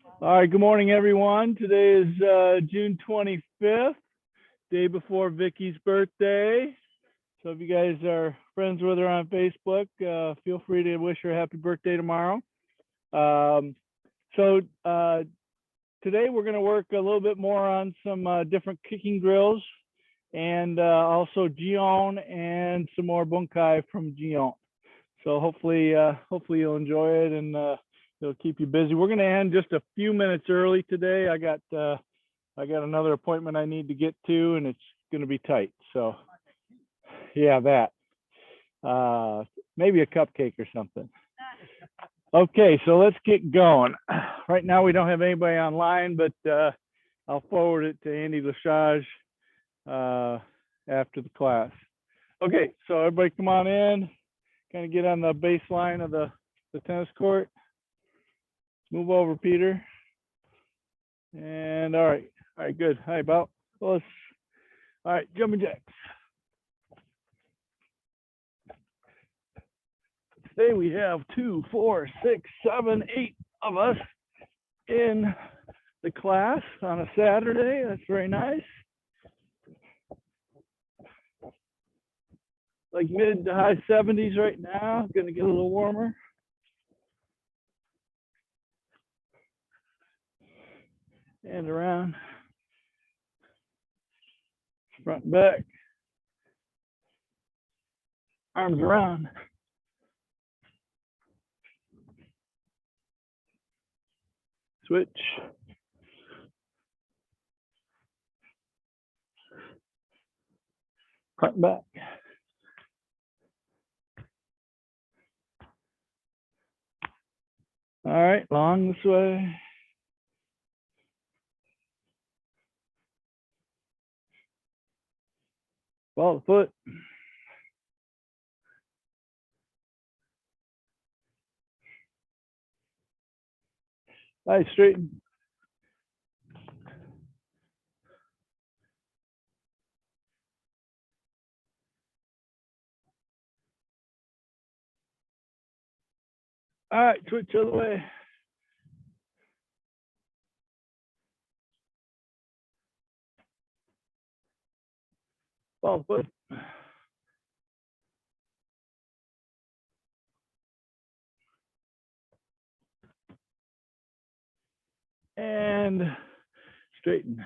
All right, good morning, everyone. Today is June 25th, day before Vicky's birthday. So if you guys are friends with her on Facebook, feel free to wish her a happy birthday tomorrow. So today we're going to work a little bit more on some different kicking drills and also Jion and some more Bunkai from Jion. So hopefully you'll enjoy it and it'll keep you busy. We're going to end just a few minutes early today. I got another appointment I need to get to, and it's going to be tight. So yeah, that maybe a cupcake or something. Okay, so let's get going. Right now we don't have anybody online, but I'll forward it to Andy Lashage after the class. Okay, so everybody come on in, kind of get on the baseline of the tennis court. Move over, Peter. And all right, good. Hi, about. All right, jumping jacks. Today we have 2, 4, 6, 7, 8 of us in the class on a Saturday. That's very nice. Like mid to high 70s right now. Going to get a little warmer. And around. Front and back. Arms around. Switch. Front and back. All right, long this way. Ball the foot. Nice, straighten. All right, switch other way. Ball the foot. And straighten.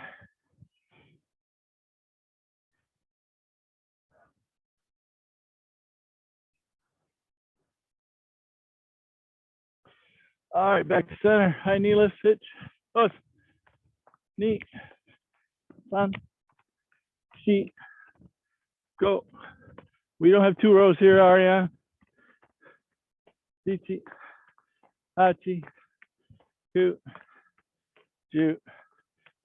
All right, back to center. High knee lift, hitch. Push. Knee. Sun. Sheet. Go. We don't have 2 rows here, Arya. Ichi. Hachi. Ku. Ju.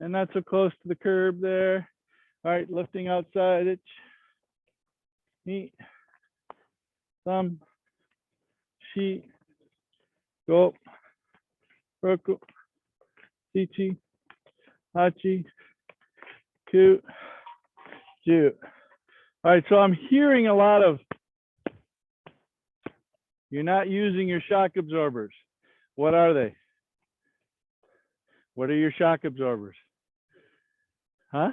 And not so close to the curb there. All right, lifting outside. Itch. Knee. Thumb. Sheet. Go. Roku. Ichi. Hachi. Ku. Ju. All right, so I'm hearing a lot of, you're not using your shock absorbers. What are they? What are your shock absorbers? Huh?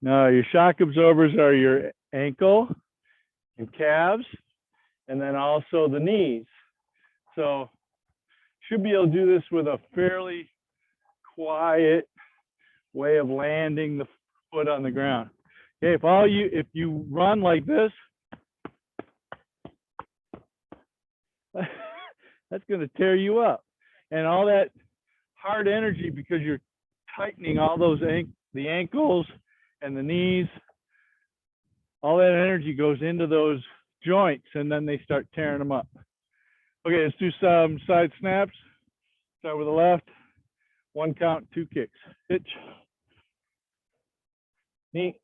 No, your shock absorbers are your ankle and calves, and then also the knees. So should be able to do this with a fairly quiet way of landing the foot on the ground. Okay, if you run like this, that's going to tear you up, and all that hard energy, because you're tightening all those the ankles and the knees, all that energy goes into those joints, and then they start tearing them up. Okay, let's do some side snaps. Start with the left. 1 count, 2 kicks. Hitch. Knee.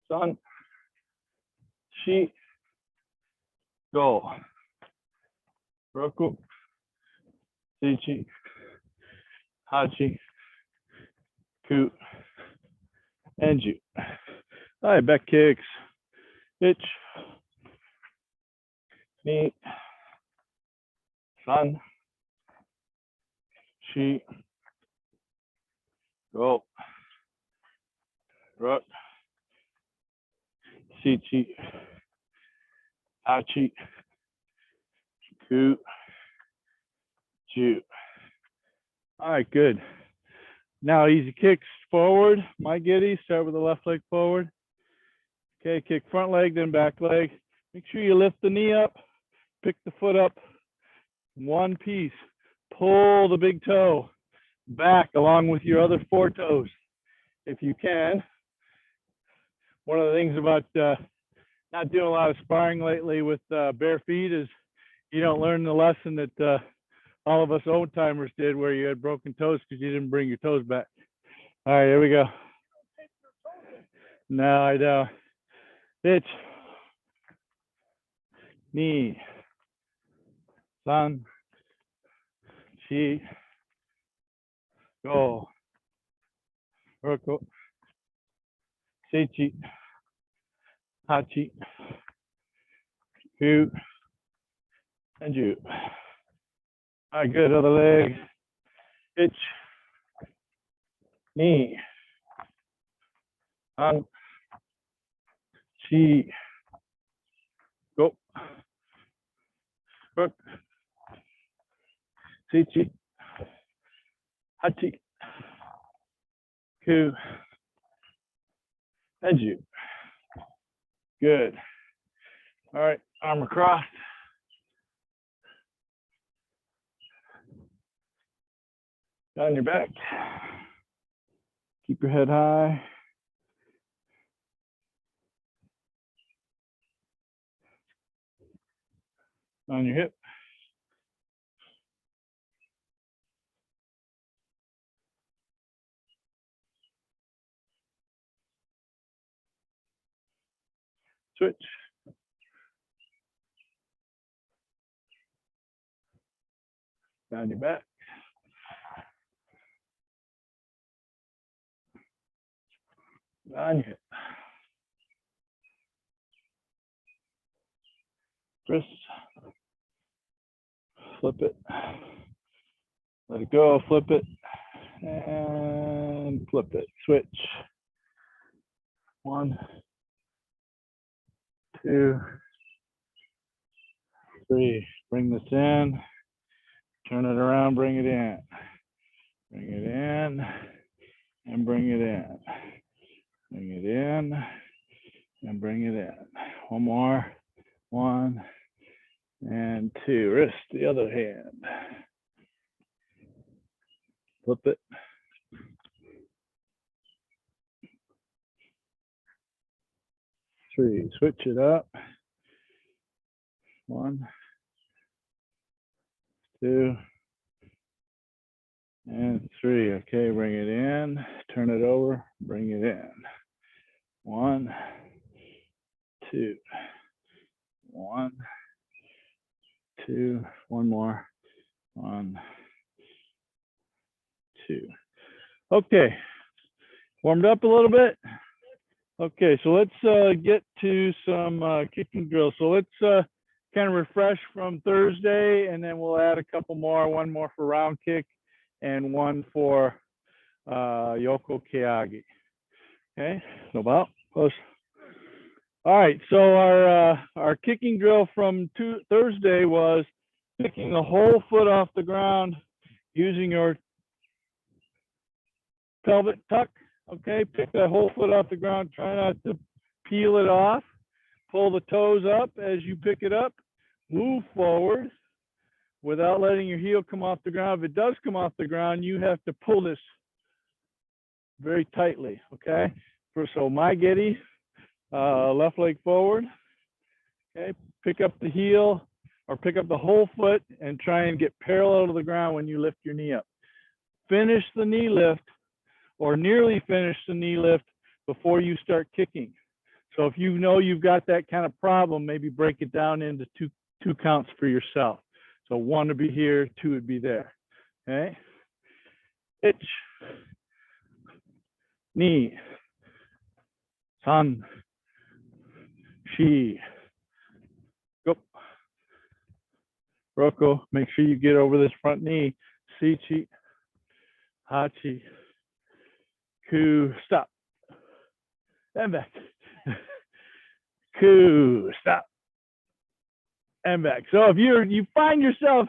Sun. Sheet. Go. Roku. Ichi. Hachi. Ku. And Ju. All right, back kicks. Hitch. Knee. Sun. Chi, go, rut, si chi, hachi, ku, ju. All right, good. Now easy kicks forward. My giddy, start with the left leg forward. Okay, kick front leg, then back leg. Make sure you lift the knee up, pick the foot up, one piece. Pull the big toe back along with your other four toes, if you can. One of the things about not doing a lot of sparring lately with bare feet is you don't learn the lesson that all of us old timers did, where you had broken toes because you didn't bring your toes back. All right, here we go. No, I don't. Pitch. Knee. San. Chi. Go. Roko. Seichi. Hachi. Ku. And Ju. All right, good. Other leg. Pitch. Knee. San. Chi. Go. Roko. Seichi. Hachi. Ku. And Ju. Good. All right, arm across. Down your back. Keep your head high. On your hip. Switch. Down your back. On your hip. Wrist. Flip it. Let it go. Flip it. And flip it. Switch. 1, 2, 3. Bring this in. Turn it around. Bring it in. Bring it in. And bring it in. Bring it in. And bring it in. One more. 1 and 2. Wrist, the other hand. Flip it. 3. Switch it up. 1, 2, and 3. Okay, bring it in. Turn it over. Bring it in. 1, 2. 1, 2. One more. 1, 2. Okay. Warmed up a little bit. Okay, so let's get to some kicking drills. So let's kind of refresh from Thursday, and then we'll add a couple more. One more for round kick, and one for Yoko Keagi. Okay, so about close. All right, so our kicking drill from Thursday was picking the whole foot off the ground using your pelvic tuck. Okay, pick that whole foot off the ground. Try not to peel it off. Pull the toes up as you pick it up. Move forward without letting your heel come off the ground. If it does come off the ground, you have to pull this very tightly. Okay, so my giddy, left leg forward. Okay, pick up the heel or pick up the whole foot and try and get parallel to the ground when you lift your knee up. Finish the knee lift or nearly finish the knee lift before you start kicking. So if you know you've got that kind of problem, maybe break it down into two counts for yourself. So 1 would be here, 2 would be there. Okay. Itch. Knee. San. Chi. Go. Roko. Make sure you get over this front knee. Si chi. Hachi. Ku, stop. And back. Ku, stop. And back. So if you find yourself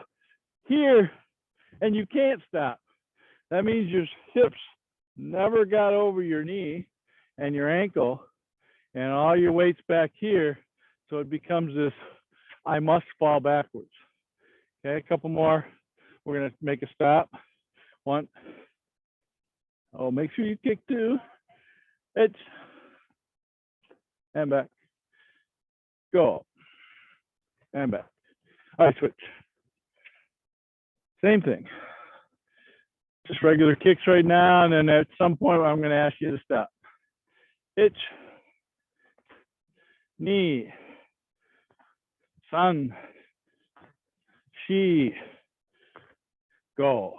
here and you can't stop, that means your hips never got over your knee and your ankle, and all your weight's back here. So it becomes this, I must fall backwards. Okay, a couple more. We're going to make a stop. One. Oh, make sure you kick two. It's. And back. Go. And back. All right, switch. Same thing. Just regular kicks right now, and then at some point I'm going to ask you to stop. Itch. Knee. Sun. Shi. Go.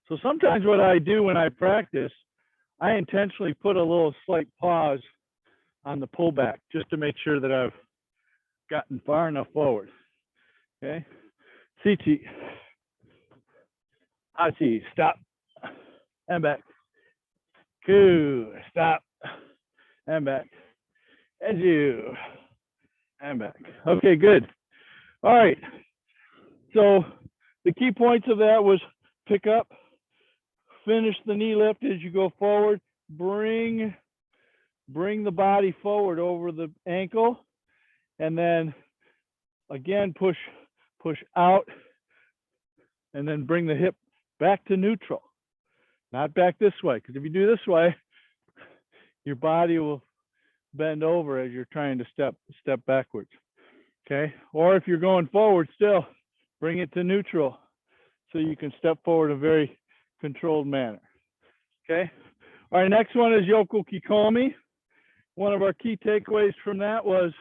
So sometimes what I do when I practice, I intentionally put a little slight pause on the pullback just to make sure that I've gotten far enough forward. Okay. Sichi. Hachi. Stop. And back. Ku. Stop. And back. Eju. And back. Okay, good. All right. So the key points of that was pick up, finish the knee lift as you go forward, bring the body forward over the ankle, and then again push out, and then bring the hip back to neutral, not back this way, because if you do this way, your body will bend over as you're trying to step backwards. Okay, or if you're going forward still, bring it to neutral so you can step forward in a very controlled manner. Okay, all right, next one is Yoku Kikomi. One of our key takeaways from that was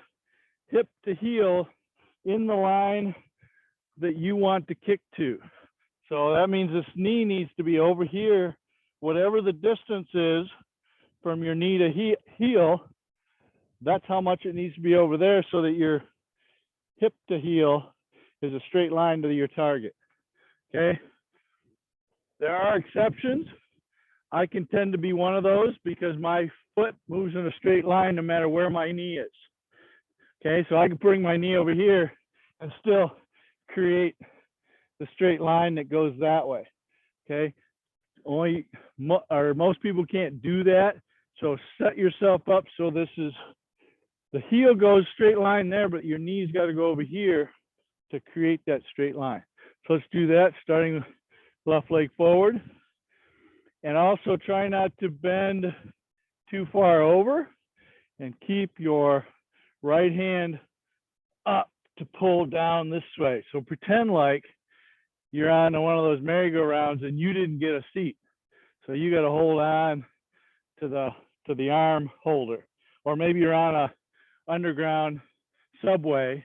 hip to heel in the line that you want to kick to. So that means this knee needs to be over here, whatever the distance is from your knee to heel, that's how much it needs to be over there so that your hip to heel is a straight line to your target. Okay. There are exceptions. I can tend to be one of those because my foot moves in a straight line no matter where my knee is. Okay, so I can bring my knee over here and still create the straight line that goes that way. Okay, most people can't do that. So set yourself up so this is, the heel goes straight line there, but your knee's got to go over here to create that straight line. So let's do that, starting left leg forward. And also try not to bend too far over, and keep your right hand up to pull down this way. So pretend like you're on one of those merry-go-rounds and you didn't get a seat. So you got to hold on to the arm holder. Or maybe you're on a underground subway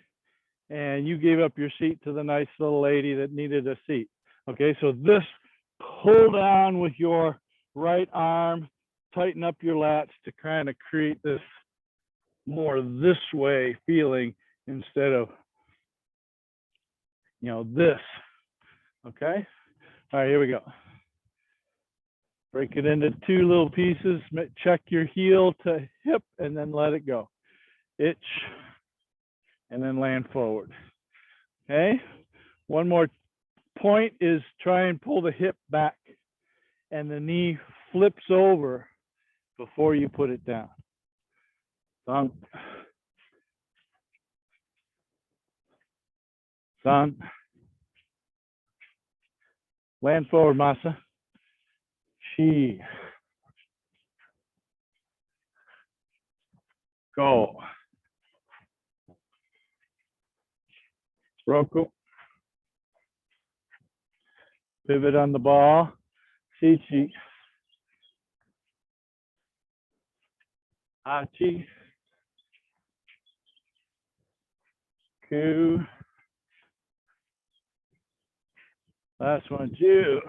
and you gave up your seat to the nice little lady that needed a seat. Okay, so this, pull down with your right arm, tighten up your lats to kind of create this more this way feeling instead of, this. Okay. All right, here we go. Break it into two little pieces. Check your heel to hip and then let it go. Itch and then land forward. Okay. One more point is try and pull the hip back and the knee flips over before you put it down. Sun. Sun. Land forward, Masa. Shi. Go. Roku. Pivot on the ball. Shichi. Hachi. Ku. Last one, Ju.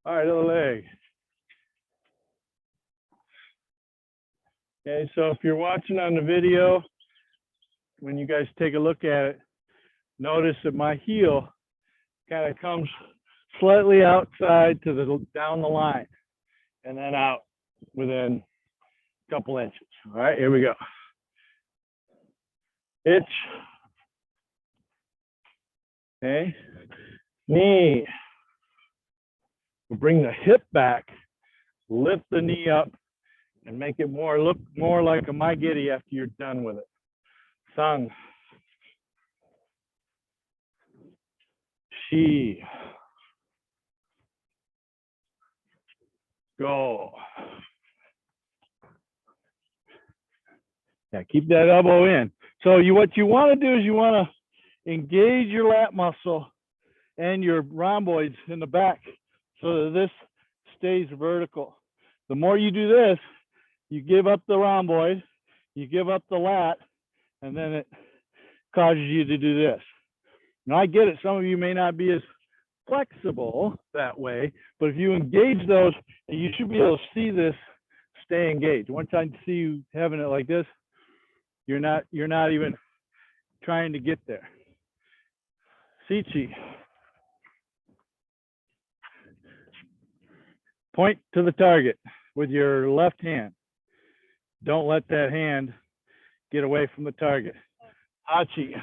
All right, other leg. Okay, so if you're watching on the video, when you guys take a look at it, notice that my heel kind of comes slightly outside to the down the line, and then out within a couple inches. All right, here we go. Hitch. Okay. Knee. We'll bring the hip back, lift the knee up, and make it look more like a maigiri after you're done with it. Sun. Shi. Go. Yeah, keep that elbow in. So what you want to do is you want to engage your lat muscle and your rhomboids in the back so that this stays vertical. The more you do this, you give up the rhomboid, you give up the lat, and then it causes you to do this. Now I get it, some of you may not be as flexible that way, but if you engage those, you should be able to see this stay engaged. Once I see you having it like this, you're not even trying to get there. Sichi. Point to the target with your left hand. Don't let that hand get away from the target. Hachi.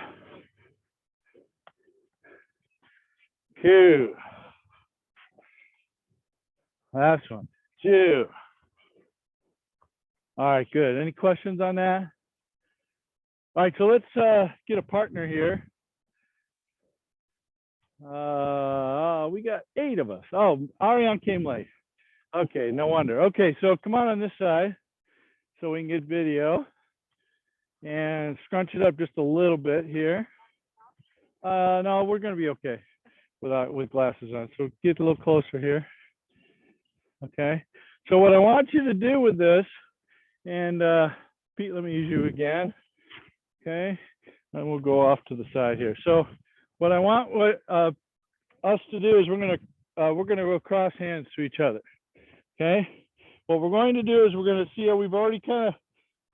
Ku. Last one. Ju. All right, good. Any questions on that? All right, so let's get a partner here. We got 8 of us. Oh, Ariane came late. Okay, no wonder. Okay, so come on this side so we can get video. And scrunch it up just a little bit here. No, we're going to be okay with glasses on. So get a little closer here. Okay. So what I want you to do with this, and Pete, let me use you again. Okay. And we'll go off to the side here. So what I want us to do is we're going to go cross hands to each other. Okay. What we're going to do is we're going to see how we've already kind of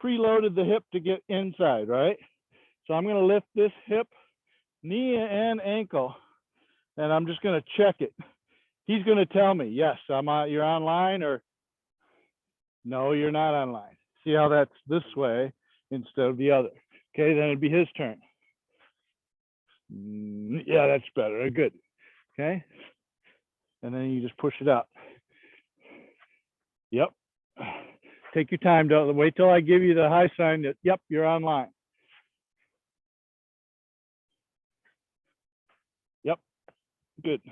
preloaded the hip to get inside, right? So I'm going to lift this hip, knee and ankle, and I'm just going to check it. He's going to tell me, yes, you're online, or no, you're not online. See how that's this way instead of the other. Okay, then it'd be his turn. Yeah, that's better. Good. Okay. And then you just push it out. Yep. Take your time. Don't wait till I give you the high sign that, yep, you're online. Yep. Good.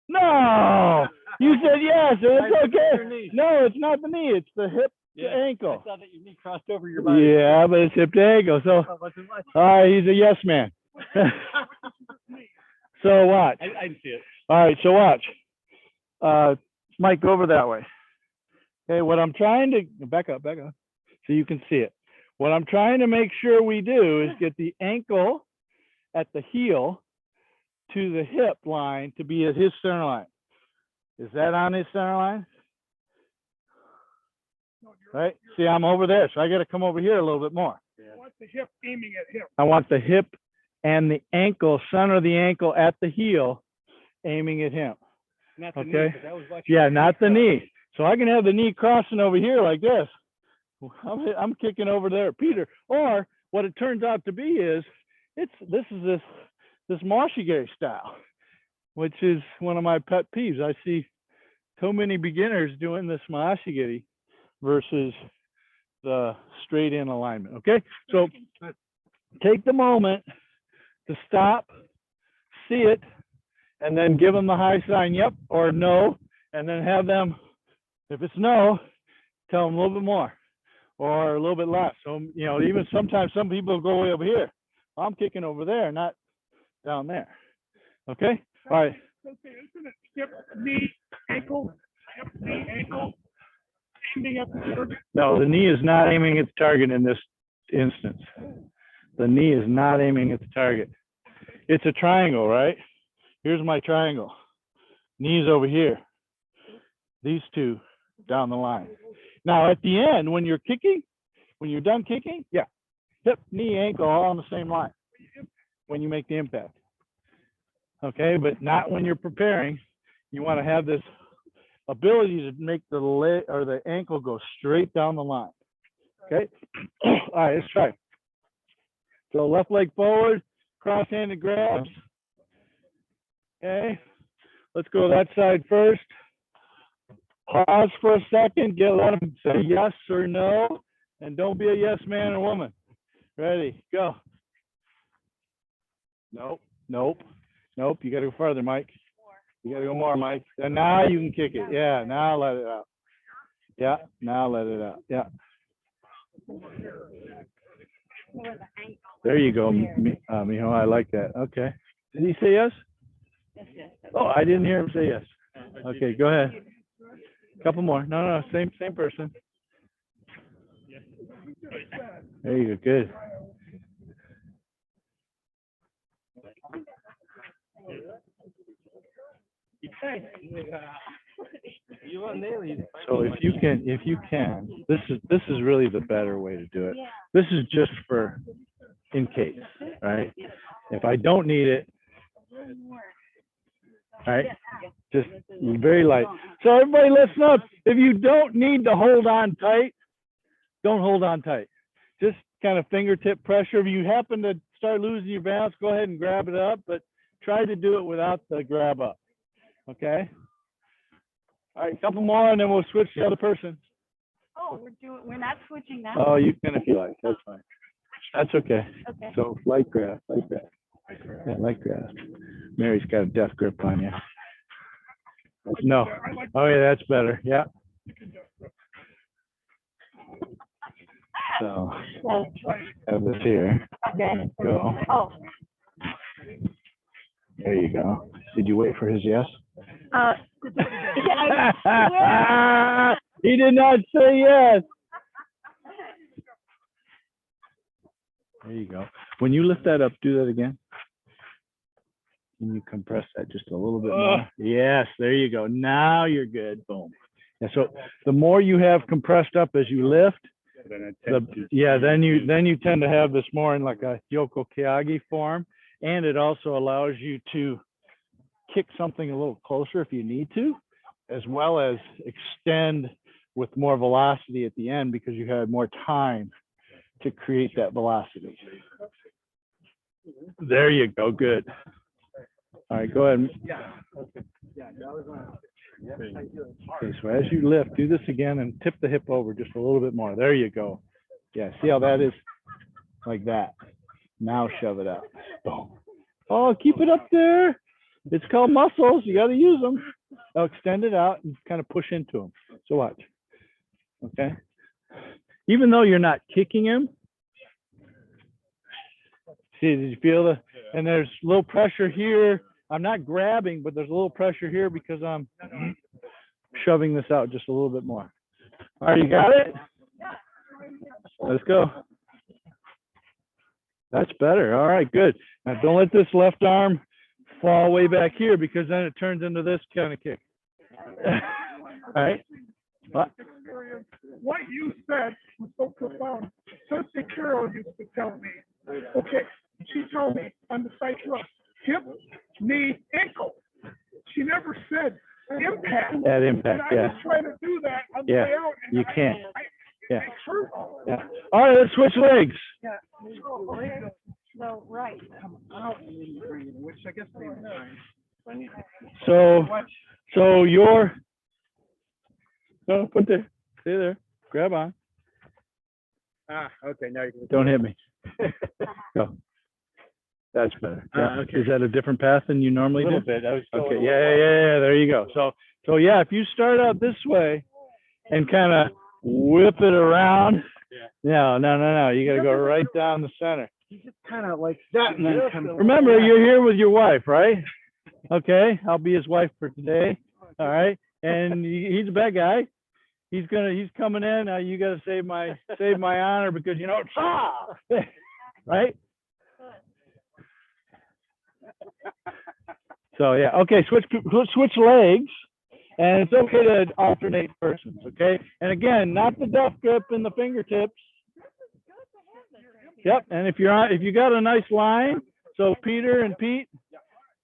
No, you said yes. It's okay. No, it's not the knee. It's the hip to ankle. I saw that your knee crossed over your body. Yeah, but it's hip to ankle. So, all right, he's a yes man. So watch. I see it. All right, so watch. Mike, go over that way. Okay, what I'm trying to back up, so you can see it. What I'm trying to make sure we do is get the ankle at the heel to the hip line to be at his center line. Is that on his center line? Right? See, I'm over there, so I got to come over here a little bit more. I want the hip aiming at him. I want the hip and the ankle, center of the ankle at the heel, aiming at him. Not the okay? knee, that was yeah, not the knee. So I can have the knee crossing over here like this. I'm kicking over there, Peter. Or what it turns out to be is this Moshigiri style, which is one of my pet peeves. I see so many beginners doing this Moshigiri versus the straight in alignment. Okay, so take the moment to stop, see it, and then give them the high sign, yep or no, and then have them, if it's no, tell them a little bit more or a little bit less. So, you know, even sometimes some people go way over here. I'm kicking over there, not down there. Okay? All right. Okay, isn't it hip, knee, ankle, hip, knee, ankle, aiming at the target? No, the knee is not aiming at the target in this instance. The knee is not aiming at the target. It's a triangle, right? Here's my triangle. Knees over here. These two down the line. Now at the end, when you're kicking, when you're done kicking, yeah, hip, knee, ankle all on the same line when you make the impact. Okay, but not when you're preparing. You want to have this ability to make the leg or the ankle go straight down the line. Okay. All right, let's try. So left leg forward, cross-handed grabs. Okay. Let's go that side first. Pause for a second. Let them say yes or no, and don't be a yes man or woman. Ready? Go. Nope. Nope. Nope. You got to go farther, Mike. You got to go more, Mike. And now you can kick it. Yeah. Now let it out. Yeah. Now let it out. Yeah. There you go, Mijo. I like that. Okay. Did he say yes? Oh, I didn't hear him say yes. Okay, go ahead. Couple more. No, same person. There you go. Good. So if you can, this is really the better way to do it. This is just for in case, right? If I don't need it, right? Just very light. So everybody listen up. If you don't need to hold on tight, don't hold on tight. Just kind of fingertip pressure. If you happen to start losing your balance, go ahead and grab it up, but try to do it without the grab up. Okay? All right, a couple more and then we'll switch to the other person. Oh, we're not switching now? Oh, you can if you like. That's fine. That's okay. Okay. So light grab. Yeah, light grab. Mary's got a death grip on you. No. Oh yeah, that's better. Yeah. So have this here. Okay. Go. Oh. There you go. Did you wait for his yes? Yeah. He did not say yes. There you go. When you lift that up, do that again. Can you compress that just a little bit more? Yes, there you go. Now you're good. Boom. Yeah, so the more you have compressed up as you lift, then you tend to have this more in like a Yoko Kage form, and it also allows you to kick something a little closer if you need to, as well as extend with more velocity at the end because you had more time to create that velocity. There you go. Good. All right, go ahead. Okay, so as you lift, do this again and tip the hip over just a little bit more. There you go. Yeah, see how that is? Like that. Now shove it out. Boom. Oh, keep it up there. It's called muscles. You got to use them. Now extend it out and kind of push into them. So watch. Okay. Even though you're not kicking him, see, did you feel the, and there's a little pressure here. I'm not grabbing, but there's a little pressure here because I'm shoving this out just a little bit more. All right, you got it? Let's go. That's better. All right, good. Now don't let this left arm fall way back here because then it turns into this kind of kick. All right. What you said was so profound. Something Carol used to tell me. Okay, she told me on the side thrust, hip, knee, ankle. She never said impact. At impact, and I yeah. was trying to do that on the Yeah, way out. And you can't. Yeah. I hurt. Yeah. All right, let's switch legs. Yeah. So, right. Which I guess they So you're, no, put there, stay there, grab on. Okay, now you can. Don't hit me. Go. That's better. Yeah. Okay. Is that a different path than you normally A little do? bit. I was Okay. Yeah. There you go. So yeah, if you start out this way and kind of whip it around. Yeah. No. You got to go right down the center. kind of like that, and then come. Remember, you're here with your wife, right? Okay. I'll be his wife for today. All right. And he's a bad guy. He's coming in. You got to save my honor because right. So yeah, okay. Switch legs, and it's okay to alternate persons. Okay, and again, not the death grip and the fingertips. Yep. And if you got a nice line, so Peter and Pete,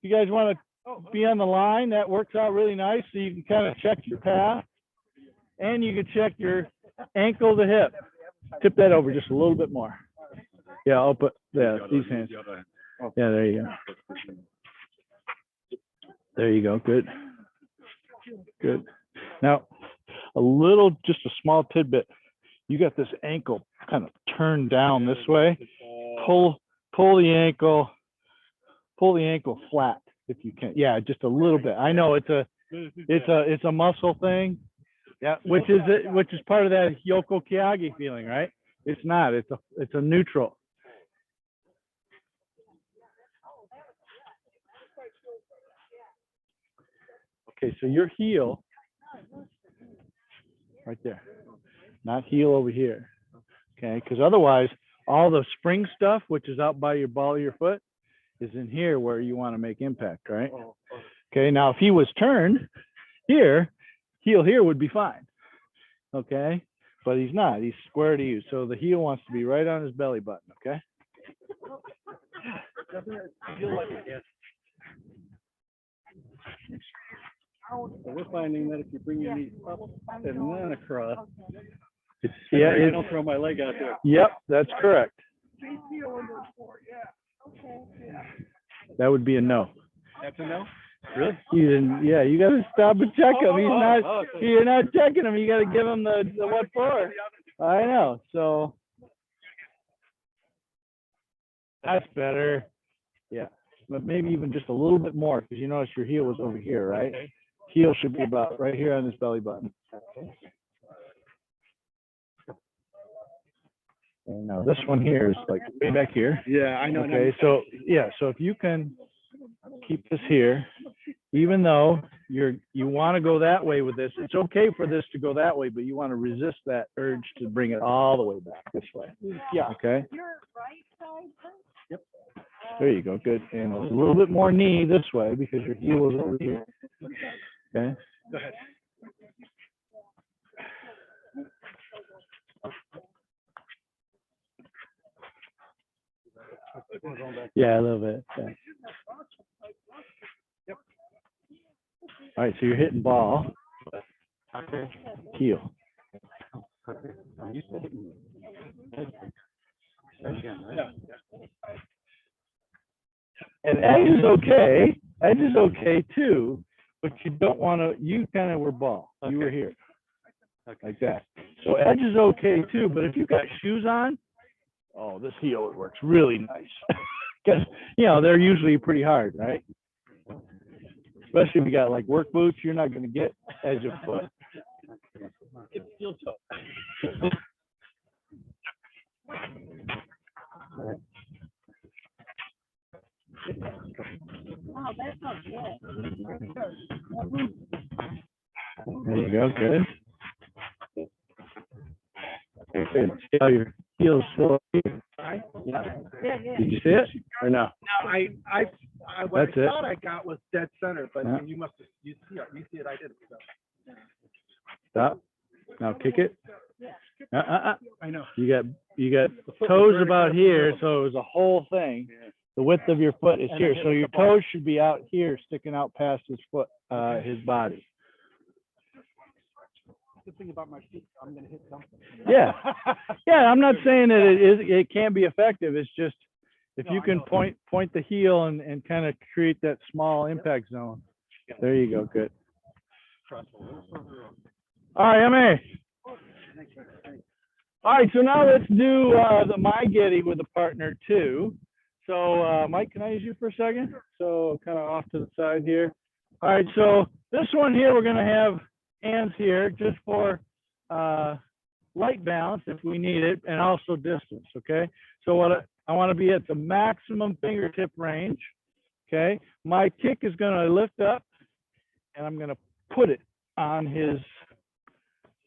you guys want to be on the line, that works out really nice. So you can kind of check your path, and you can check your ankle to hip. Tip that over just a little bit more. Yeah, I'll put these hands. Yeah, there you go. There you go. Good. Good. Now, just a small tidbit. You got this ankle kind of turned down this way. Pull the ankle flat if you can. Yeah, just a little bit. I know it's a muscle thing. Yeah, which is part of that Yoko Kyagi feeling, right? It's not. It's a neutral. Okay, so your heel right there, not heel over here. Okay, because otherwise all the spring stuff, which is out by your ball of your foot, is in here where you want to make impact, right? Okay, now if he was turned here, heel here would be fine. Okay, but he's not. He's square to you. So the heel wants to be right on his belly button. Okay. Doesn't it feel like it is? So we're finding that if you bring your knees up and then across, I don't throw my leg out there. Yep, that's correct. That would be a no. That's a no? Really? You didn't. Yeah, you got to stop and check him. He's not. You're not checking him. You got to give him the what for. I know. So that's better. Yeah, but maybe even just a little bit more, because you notice your heel was over here, right? Okay. Heel should be about right here on his belly button. And now this one here is like way back here. Yeah, I know. Okay, so yeah, so if you can keep this here, even though you want to go that way with this, it's okay for this to go that way, but you want to resist that urge to bring it all the way back this way. Yeah. Okay. Your right side hurts? Yep. There you go. Good. And a little bit more knee this way because your heel is over here. Okay. Go ahead. Yeah, a little bit. Yeah. Yep. All right, so you're hitting ball. Okay. Heel. And edge is okay. Edge is okay too, but you don't want to. You kind of were ball. You were here, like that. So edge is okay too, but if you got shoes on, oh, this heel works really nice. Because they're usually pretty hard, right? Especially if you got like work boots, you're not going to get edge of foot. It's steel toe. Oh, that's not good. There you go. Good. Good. See how your heels still here. Right? Yeah. Yeah. Did you see it or no? No, what That's I it. thought I got was dead center, but Yeah. you must have, you see it, I didn't. So. Stop. Now kick it. I know. You got toes about here, so it was a whole thing. The width of your foot is here, so your toes should be out here, sticking out past his foot, his body. Good thing about my feet, I'm gonna hit something. Yeah, I'm not saying that it can't be effective. It's just if you can point the heel and kind of create that small impact zone. There you go. Good. All right, MA. All right, so now let's do the My Getty with a partner too. So Mike, can I use you for a second? So kind of off to the side here. All right, so this one here, we're gonna have hands here just for light balance if we need it, and also distance, okay? So what I want to be at the maximum fingertip range, okay? My kick is gonna lift up, and I'm gonna put it on his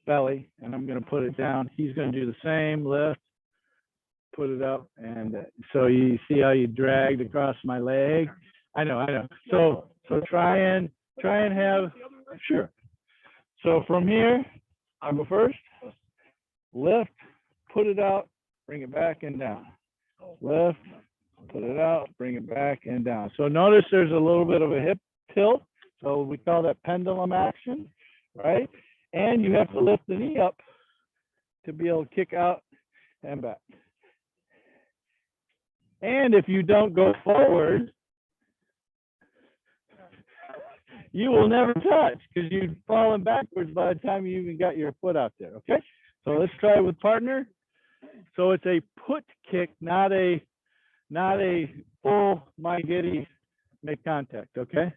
belly, and I'm going to put it down. He's going to do the same, lift, put it up, and so you see how you dragged across my leg. I know. So try and have, sure. So from here, I'll go first, lift, put it out, bring it back and down. Lift, put it out, bring it back and down. So notice there's a little bit of a hip tilt. So we call that pendulum action, right? And you have to lift the knee up to be able to kick out and back. And if you don't go forward, you will never touch because you've fallen backwards by the time you even got your foot out there, okay? So let's try with partner. So it's a put kick, not a full my giddy make contact, okay?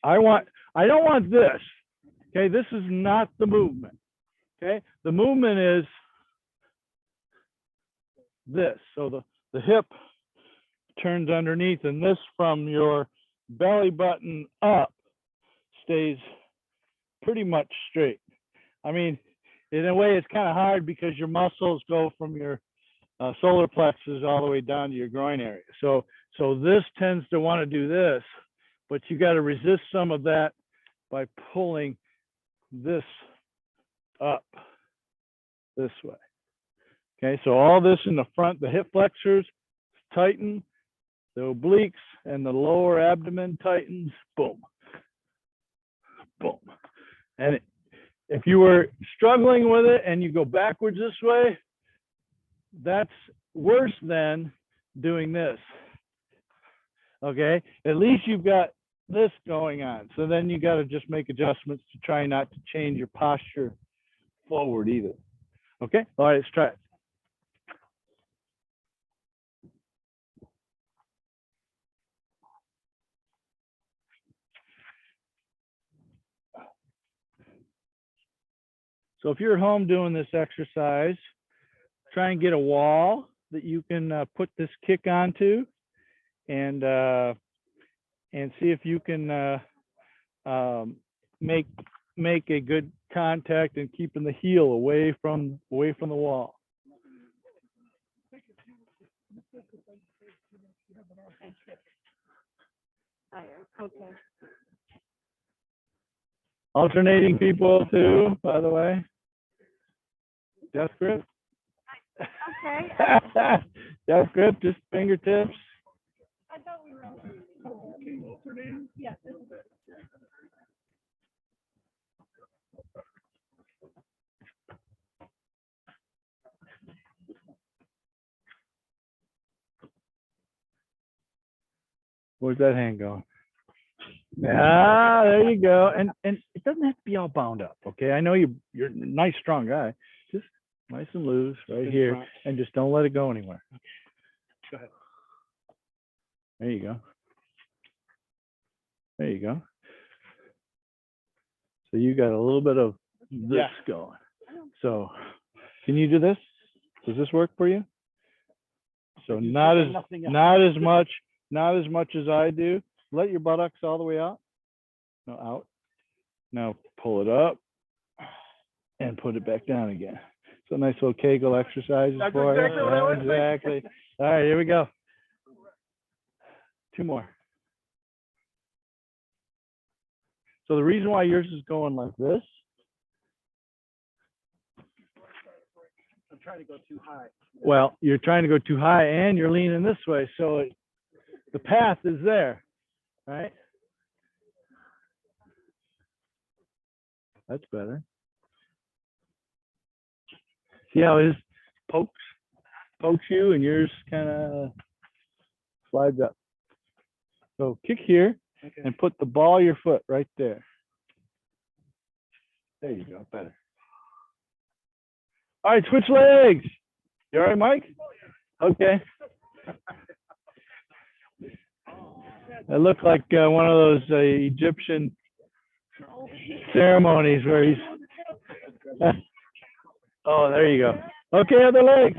I don't want this, okay? This is not the movement, okay? The movement is this. So the hip turns underneath, and this from your belly button up stays pretty much straight. I mean, in a way, it's kind of hard because your muscles go from your solar plexus all the way down to your groin area. So this tends to want to do this, but you got to resist some of that by pulling this up this way. Okay, so all this in the front, the hip flexors tighten, the obliques and the lower abdomen tightens, boom, boom. And if you were struggling with it and you go backwards this way, that's worse than doing this. Okay, at least you've got this going on. So then you got to just make adjustments to try not to change your posture forward either. Okay, all right, let's try it. So if you're at home doing this exercise, try and get a wall that you can put this kick onto, and see if you can make a good contact and keeping the heel away from the wall. Okay. Alternating people too, by the way. Death grip. Okay. Death grip, just fingertips. I thought we were. Yeah. Where's that hand going? Ah, there you go. And it doesn't have to be all bound up, okay? I know you're a nice, strong guy. Just nice and loose right here, and just don't let it go anywhere. Go ahead. There you go. There you go. So you got a little bit of this going. So can you do this? Does this work for you? So not as much as I do. Let your buttocks all the way out. No, out. Now pull it up and put it back down again. So nice little Kegel exercises for exactly what I was you. Exactly. All right, here we go. 2 more. So the reason why yours is going like this. I'm trying to go too high. Well, you're trying to go too high and you're leaning this way. So the path is there, right? That's better. See how his pokes you and yours kind of slides up. So kick here and put the ball of your foot right there. There you go, better. All right, switch legs. You all right, Mike? Okay. It looked like one of those Egyptian ceremonies where he's. Oh, there you go. Okay, other legs.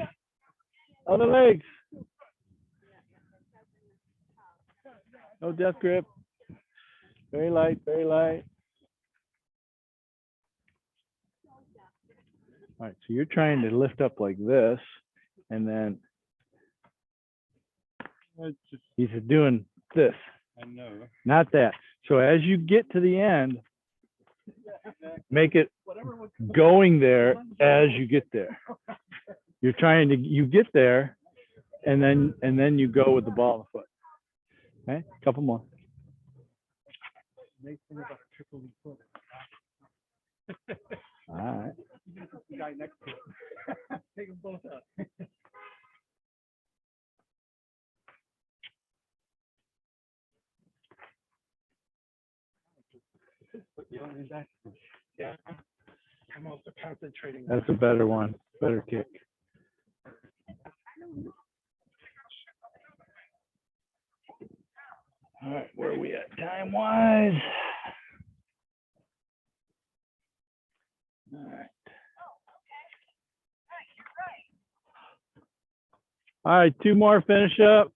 Other legs. No death grip. Very light, very light. All right, so you're trying to lift up like this, and then he's doing this. I know. Not that. So as you get to the end, make it going there as you get there. You get there, and then you go with the ball of the foot. Okay, couple more. Nice thing about a triple lead foot. All right. The guy next to it. Take them both out. You don't need that. Yeah. I'm also concentrating. That's a better one. Better kick. All right, where are we at time wise? All right. All right, two more, finish up.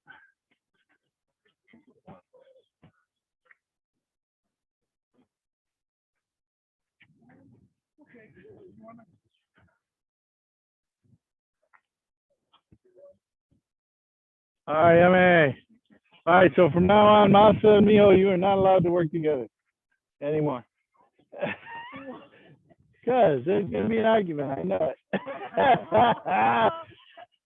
All right, MA. All right, so from now on, Masa and Miho, you are not allowed to work together anymore. Because there's going to be an argument, I know it.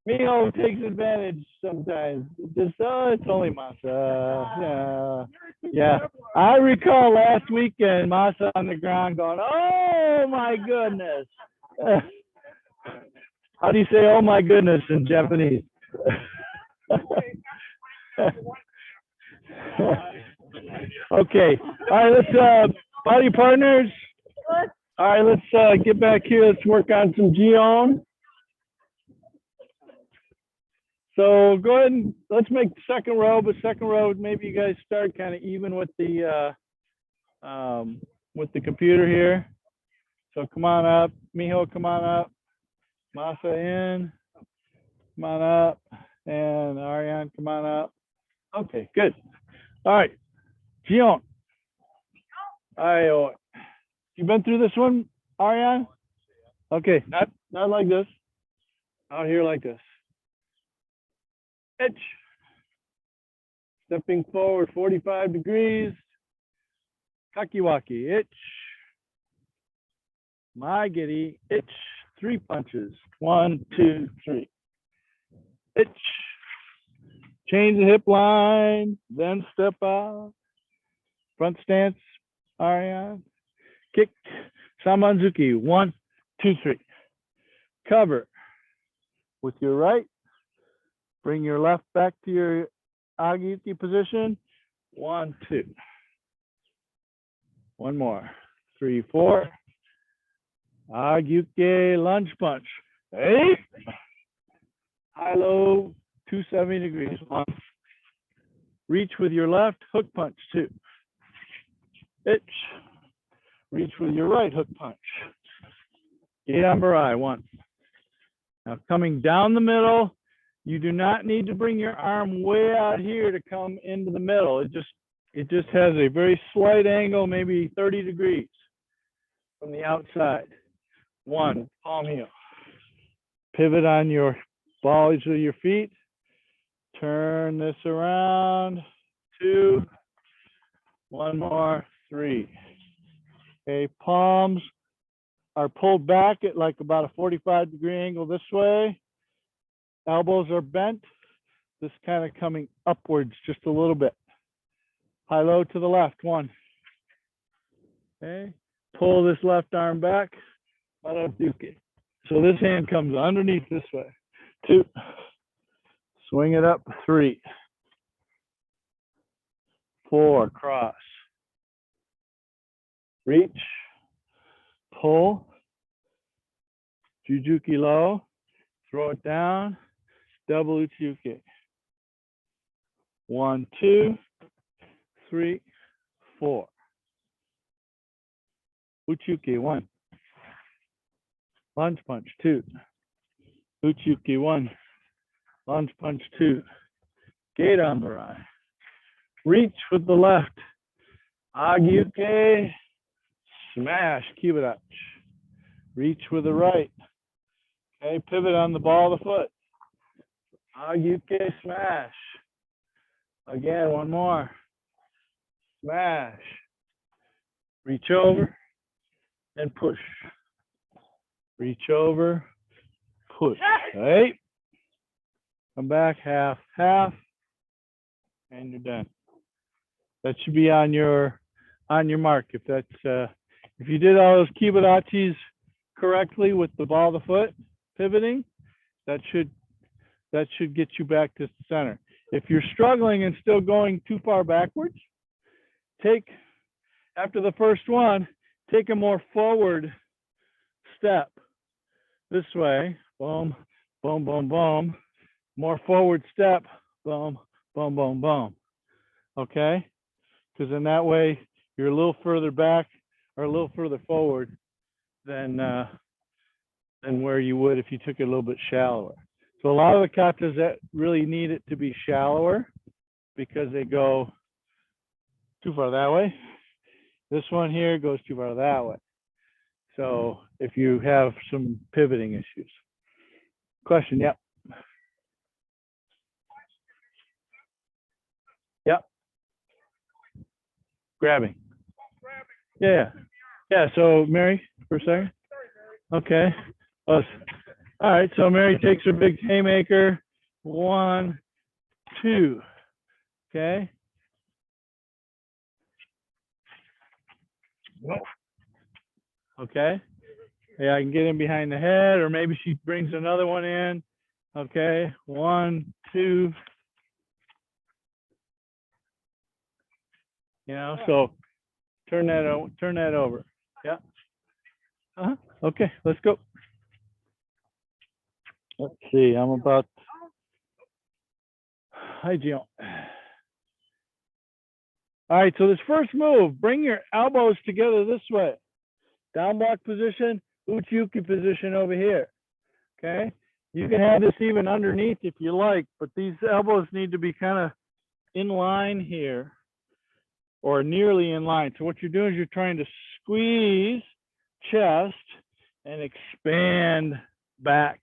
Miho takes advantage sometimes. Just, oh, it's only Masa. Yeah. I recall last weekend, Masa on the ground going, oh my goodness. How do you say, oh my goodness in Japanese? Okay. All right, let's body partners. All right, let's get back here. Let's work on some Jion. So go ahead and let's make the second row, but second row, maybe you guys start kind of even with the computer here. So come on up, Miho, come on up, Masa in, come on up, and Ariane, come on up. Okay, good. All right, Jion. All right, you been through this one, Ariane? Okay, not like this. Out here like this. Itch. Stepping forward 45 degrees. Kakiwaki. Itch. Maigiri. Itch. 3 punches. 1, 2, 3. Itch. Change the hip line. Then step out. Front stance. Ariane. Kick. Samanzuki. 1, 2, 3. Cover. With your right. Bring your left back to your Agiyuki position. 1, 2. One more. 3, 4. Agiyuki lunge punch. 8. High low 270 degrees. 1. Reach with your left, hook punch. 2. Itch. Reach with your right, hook punch. Gedanbarai. 1. Now coming down the middle. You do not need to bring your arm way out here to come into the middle. It just has a very slight angle, maybe 30 degrees from the outside. 1, palm heel. Pivot on your balls of your feet. Turn this around. 2. One more. 3. Okay, palms are pulled back at like about a 45-degree angle this way. Elbows are bent, this kind of coming upwards just a little bit. High low to the left. 1. Okay, pull this left arm back. So this hand comes underneath this way. 2. Swing it up. 3. 4. Cross. Reach. Pull. Jujuki low. Throw it down. Double uchuki. 1, 2, 3, 4. Uchuki. 1. Lunge punch. 2. Uchuki. 1. Lunge punch. 2. Gedanbarai. Reach with the left. Agiyuki. Smash. Kibadachi. Reach with the right. Okay, pivot on the ball of the foot. Agiyuki. Smash. Again, one more. Smash. Reach over and push. Reach over, push. Right? come back, half, half, and you're done. That should be on your mark. If that's if you did all those kibudachis correctly with the ball of the foot pivoting, that should get you back to center. If you're struggling and still going too far backwards, after the first one, take a more forward step this way. Boom, boom, boom, boom. More forward step. Boom, boom, boom, boom. Okay? Because in that way, you're a little further back or a little further forward than where you would if you took it a little bit shallower. So a lot of the katas that really need it to be shallower because they go too far that way. This one here goes too far that way. So if you have some pivoting issues. Question, yep. Yep. Grabbing. Yeah. Yeah, so Mary, for a second. Okay. All right, so Mary takes her big haymaker. 1, 2. Okay. Okay. Yeah, I can get in behind the head, or maybe she brings another one in. Okay. 1, 2. You know, so turn that over. Yeah. Okay, let's go. Let's see. Hi, Jion. All right, so this first move, bring your elbows together this way. Down block position, uchi-uki position over here. Okay? You can have this even underneath if you like, but these elbows need to be kind of in line here or nearly in line. So what you're doing is you're trying to squeeze chest and expand back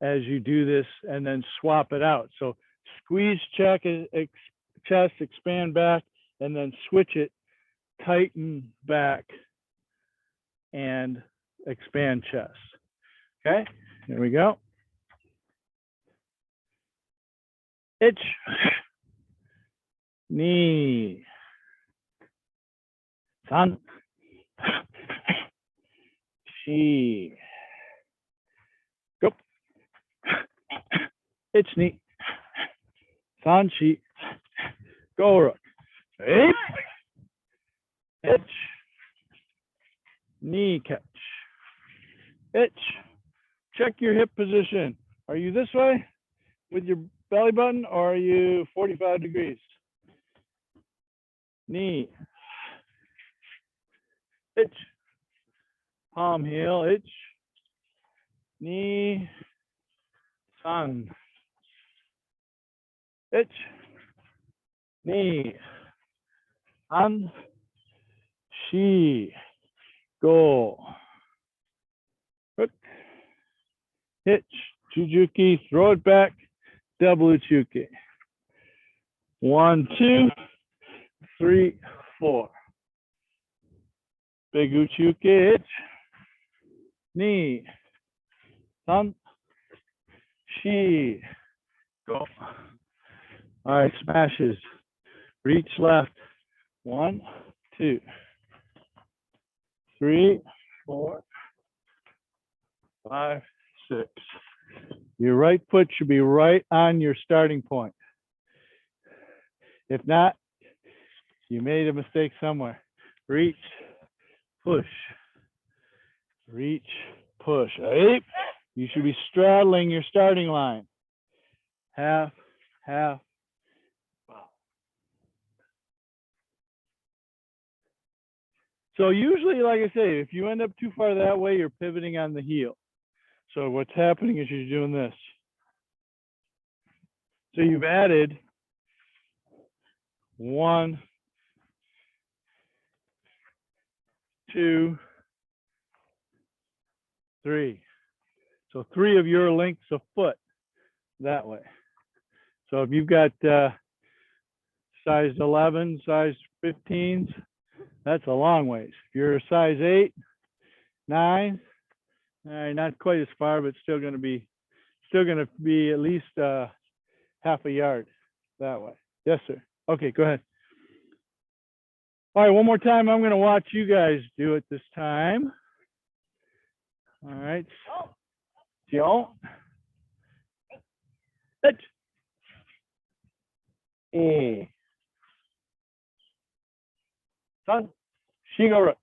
as you do this and then swap it out. So squeeze chest, expand back, and then switch it, tighten back, and expand chest. Okay, here we go. Itch, knee, san, shi, go, itch, knee, san, shi, go, rook, itch, knee catch, itch. Check your hip position. Are you this way with your belly button, or are you 45 degrees? Knee, itch, palm heel, itch, knee, san, itch, knee, an, shi, go, hook, hitch, Jujuki, throw it back, double uchi-uki. 1, 2, 3, 4. Big uchi-uki, hitch, knee, san, shi, go. All right, smashes. Reach left. 1, 2, 3, 4, 5, 6. Your right foot should be right on your starting point. If not, you made a mistake somewhere. Reach, push, reach, push. You should be straddling your starting line. Half, half. So usually, like I say, if you end up too far that way, you're pivoting on the heel. So what's happening is you're doing this. So you've added 1, 2, 3. So 3 of your lengths of foot that way. So if you've got size 11, size 15s, that's a long ways. If you're a size 8, 9, not quite as far, but still going to be still going to be at least half a yard that way. Yes, sir. Okay, go ahead. All right, one more time. I'm going to watch you guys do it this time. All right. Jion. San. Shigoro.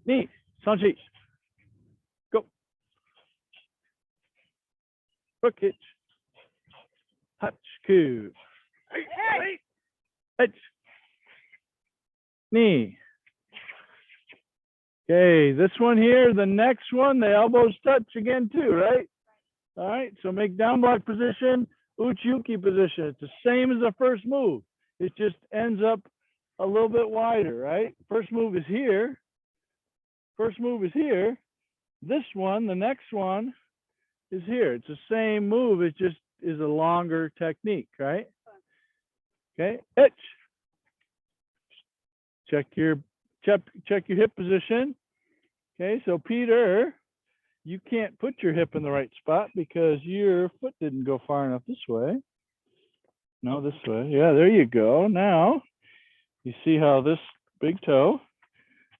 Ni. Sanchi. Go. Rook hitch. Hutch. Ku. Knee. Okay, this one here, the next one, the elbows touch again too, right? All right, so make down block position, uchi-uki position. It's the same as the first move. It just ends up a little bit wider, right? First move is here. First move is here. This one, the next one, is here. It's the same move. It just is a longer technique, right? Okay, itch. Check your hip position. Okay, so Peter, you can't put your hip in the right spot because your foot didn't go far enough this way. No, this way. Yeah, there you go. Now, you see how this big toe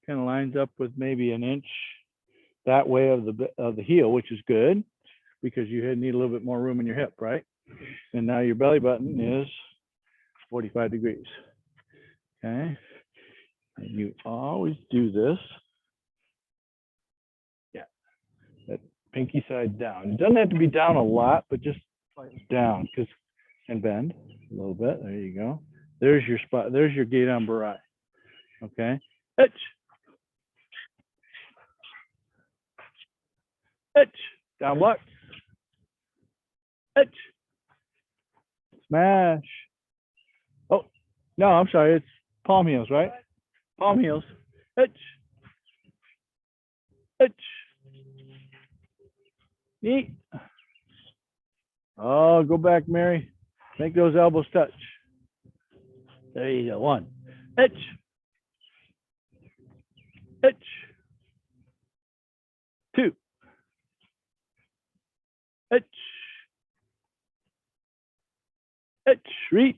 kind of lines up with maybe an inch that way of the heel, which is good because you need a little bit more room in your hip, right? And now your belly button is 45 degrees. Okay. And you always do this. Yeah. That pinky side down. It doesn't have to be down a lot, but just down and bend a little bit. There you go. There's your spot. There's your gate on barai. Okay. Itch. Itch. Down block. Itch. Smash. Oh, no, I'm sorry. It's palm heels, right? Palm heels. Itch. Itch. Neat. Oh, go back, Mary. Make those elbows touch. There you go. One. Itch. Itch. Two. Itch. Itch. Reach.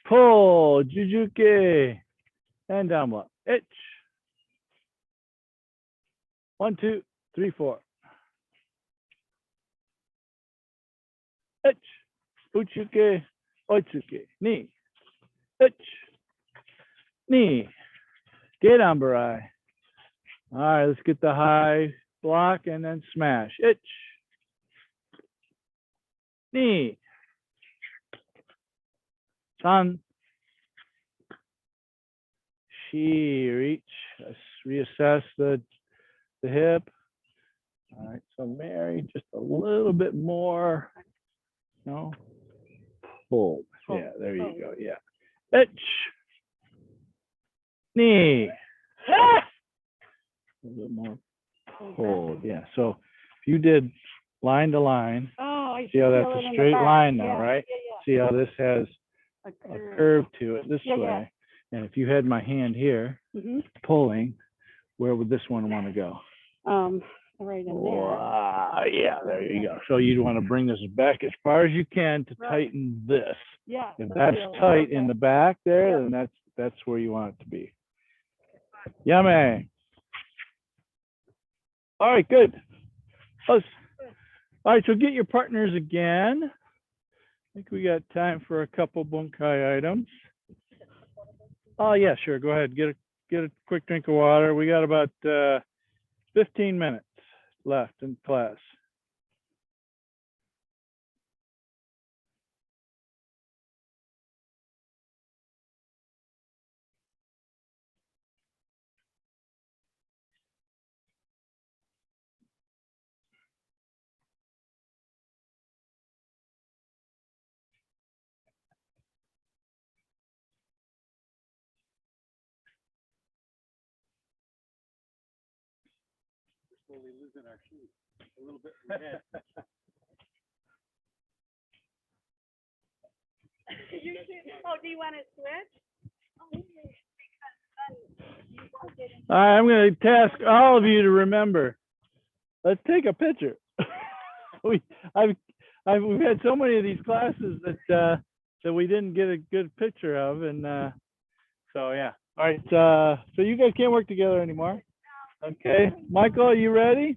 Pull. Jujuke. And down block. Itch. 1, 2, 3, 4. Itch. Uchuke. Oitsuke. Knee. Itch. Knee. Get on barai. All right, let's get the high block and then smash. Itch. Knee. San. Shi. Reach. Reassess the hip. All right, so Mary, just a little bit more. No. Pull. Yeah, there you go. Yeah. Itch. Knee. A little bit more pull. Yeah. So if you did line to line, see how that's a straight line now, right? See how this has a curve to it this way. And if you had my hand here pulling, where would this one want to go? Right in there. Yeah, there you go. So you'd want to bring this back as far as you can to tighten this. Yeah. If that's tight in the back there, then that's where you want it to be. Yummy. All right, good. All right, so get your partners again. I think we got time for a couple bunkai items. Oh yeah, sure. Go ahead. Get a quick drink of water. We got about 15 minutes left in class. Slowly losing our shoes a little bit from head. Oh, do you want to switch? Oh, because then All right, I'm going to task all of you to remember. Let's take a picture. We've had so many of these classes that we didn't get a good picture of, and so yeah. All right, so you guys can't work together anymore. Okay, Michael, are you ready?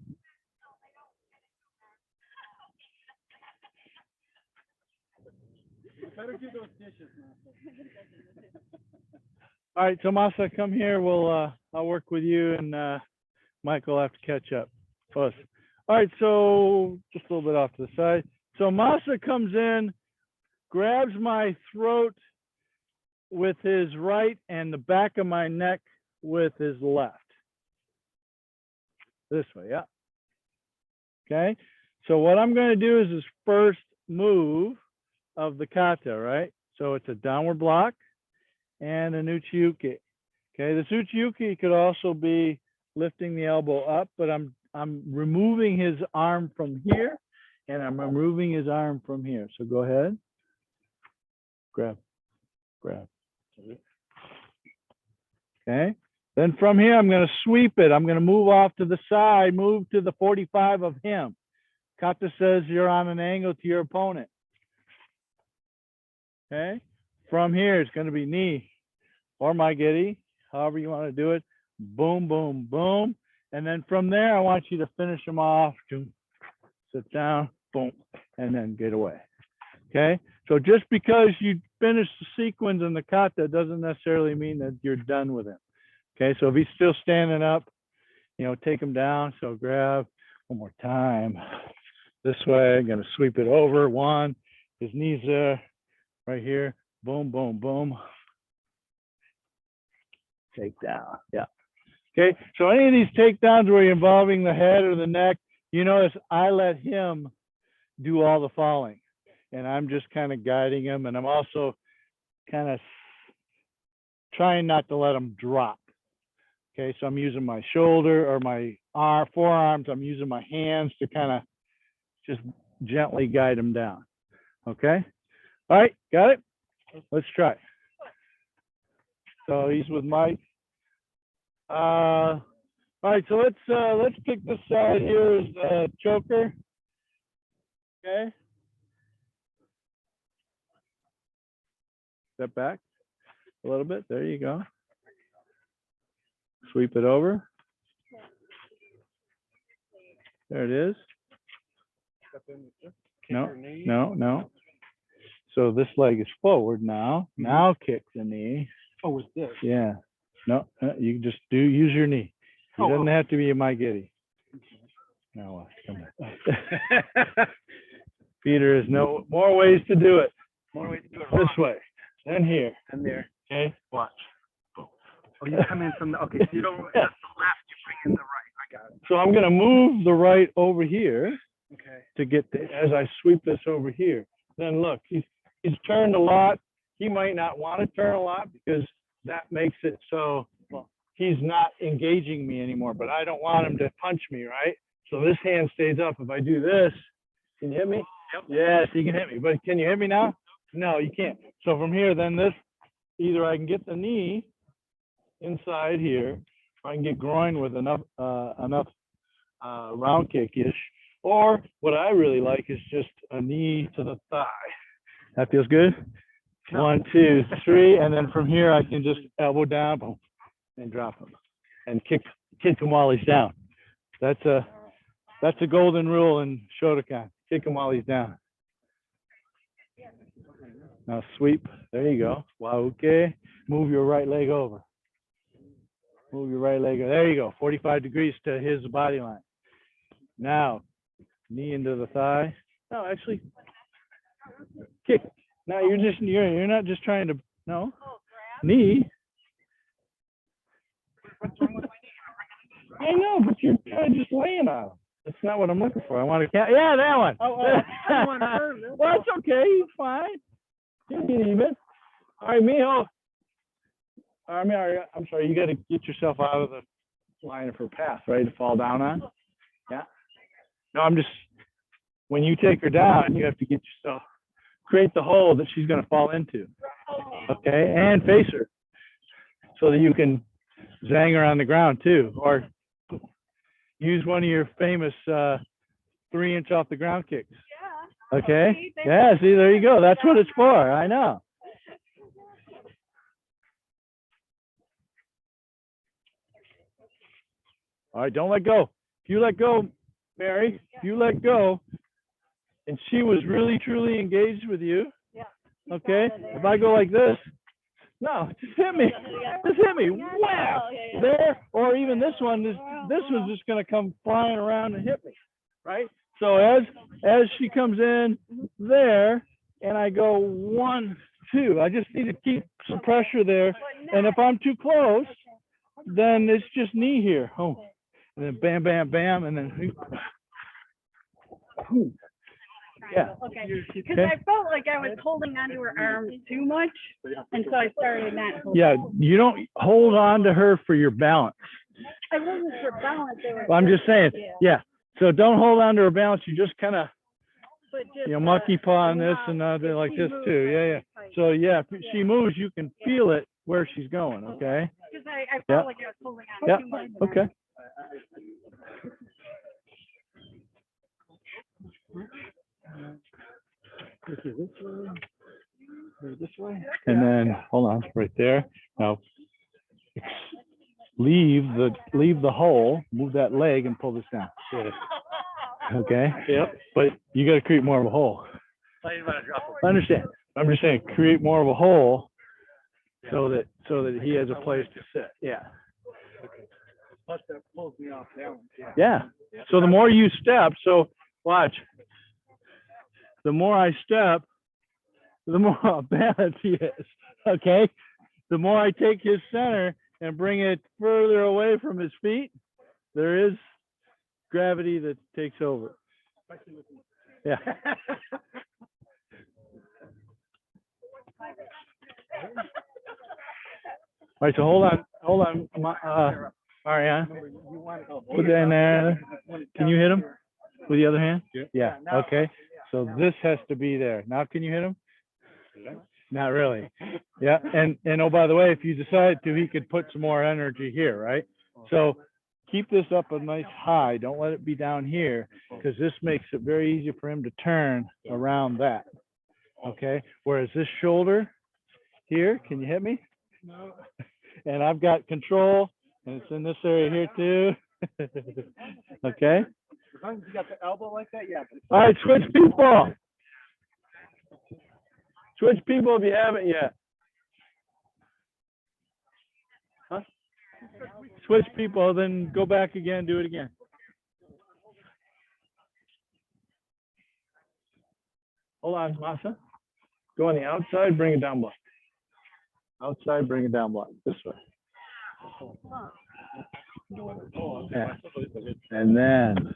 Better do those dishes, man. All right, so Masa, come here. I'll work with you, and Michael will have to catch up. Us. All right, so just a little bit off to the side. So Masa comes in, grabs my throat with his right and the back of my neck with his left. This way, yeah. Okay, so what I'm going to do is his first move of the kata, right? So it's a downward block and an uchi-uke. Okay, this uchi-uke could also be lifting the elbow up, but I'm removing his arm from here, and I'm removing his arm from here. So go ahead, grab. Okay, then from here I'm going to sweep it. I'm going to move off to the side, move to the 45 of him. Kata says you're on an angle to your opponent. Okay, from here it's going to be knee or maigiri, however you want to do it. Boom, boom, boom. And then from there, I want you to finish them off. Sit down, boom, and then get away. Okay, so just because you finish the sequence in the kata doesn't necessarily mean that you're done with him. Okay, so if he's still standing up, take him down. So grab one more time. This way, I'm going to sweep it over. One, his knees there, right here. Boom, boom, boom. Take down, yeah. Okay, so any of these takedowns where you're involving the head or the neck, you notice I let him do all the falling, and I'm just kind of guiding him, and I'm also kind of trying not to let him drop. Okay, so I'm using my shoulder or my forearms. I'm using my hands to kind of just gently guide him down. Okay, all right, got it? Let's try. So he's with Mike. All right, so let's pick this side here as the choker. Okay. Step back a little bit. There you go. Sweep it over. There it is. No. So this leg is forward now. Now kick the knee. Oh, with this? Yeah. No, you just use your knee. It doesn't have to be a maigiri. Now come back. Peter, there's more ways to do it. More ways to do it. This way, then here, And there. okay? Watch. Oh, you come in from the, okay, so you don't, that's the left, you bring in the right. I got it. So I'm going to move the right over here Okay. to get as I sweep this over here. Then look, he's turned a lot. He might not want to turn a lot because that makes it so he's not engaging me anymore, but I don't want him to punch me, right? So this hand stays up. If I do this, can you hit me? Yep. Yes, you can hit me, but can you hit me now? No, you can't. So from here, then this, either I can get the knee inside here, or I can get groin with enough round kick-ish, or what I really like is just a knee to the thigh. That feels good? No. 1, 2, 3, and then from here I can just elbow down, boom, and drop him, and kick him while he's down. That's a golden rule in Shotokan. Kick him while he's down. Now sweep. There you go. Wow. Okay. Move your right leg over. Move your right leg over. There you go. 45 degrees to his body line. Now knee into the thigh. No, actually, kick. Now you're not just trying to knee. I know, but you're kind of just laying on him. That's not what I'm looking for. I want to count. Yeah, that one. Well, it's okay. He's fine. You'll get even. All right, Mijo. I'm sorry. You got to get yourself out of the line of her path, right, to fall down on. Yeah. No, when you take her down, you have to get yourself, create the hole that she's going to fall into. Okay, and face her so that you can zang her on the ground too, or use one of your famous 3-inch off the ground kicks. Okay. Yeah. See, there you go. That's what it's for. I know. All right. Don't let go. If you let go, Mary, if you let go, and she was really truly engaged with you. Okay. If I go like this, no, just hit me. Just hit me. Wow. There, or even this one. This one's just gonna come flying around and hit me. Right. So as she comes in there, and I go 1, 2, I just need to keep some pressure there. And if I'm too close, then it's just knee here. Oh, and then bam, bam, bam, and then. Yeah. Okay. Because I felt like I was holding onto her arm too much, and so I started not holding. Yeah, you don't hold on to her for your balance. I wasn't for balance. I'm just saying, yeah. So don't hold on to her balance. You just kind of, monkey paw on this and like this too. Yeah. So yeah, if she moves, you can feel it where she's going. Okay. Because I felt like I was holding on too much. Okay. This way. And then hold on, right there. Now leave the hole, move that leg, and pull this down. Okay. Yep. But you got to create more of a hole. I didn't want to drop I understand. I'm just saying, create more of a hole so that he has a place to sit. Yeah. Plus that pulls me off balance. Yeah. So the more you step, so watch. The more I step, the more off balance he is. Okay. The more I take his center and bring it further away from his feet, there is gravity that takes over. Yeah. All right, so hold on, Ariane. Put that in there. Can you hit him with the other hand? Yeah. Okay. So this has to be there. Now, can you hit him? Not really. Yeah. And oh, by the way, if you decide to, he could put some more energy here, right? So keep this up a nice high. Don't let it be down here, because this makes it very easy for him to turn around that. Okay. Whereas this shoulder here, can you hit me? No. And I've got control, and it's in this area here too. Okay. As long as you got the elbow like that, yeah. All right, switch people. Switch people if you haven't yet. Huh? Switch people, then go back again, do it again. Hold on, Masa. Go on the outside, bring it down block. Outside, bring it down block. This way. Yeah. And then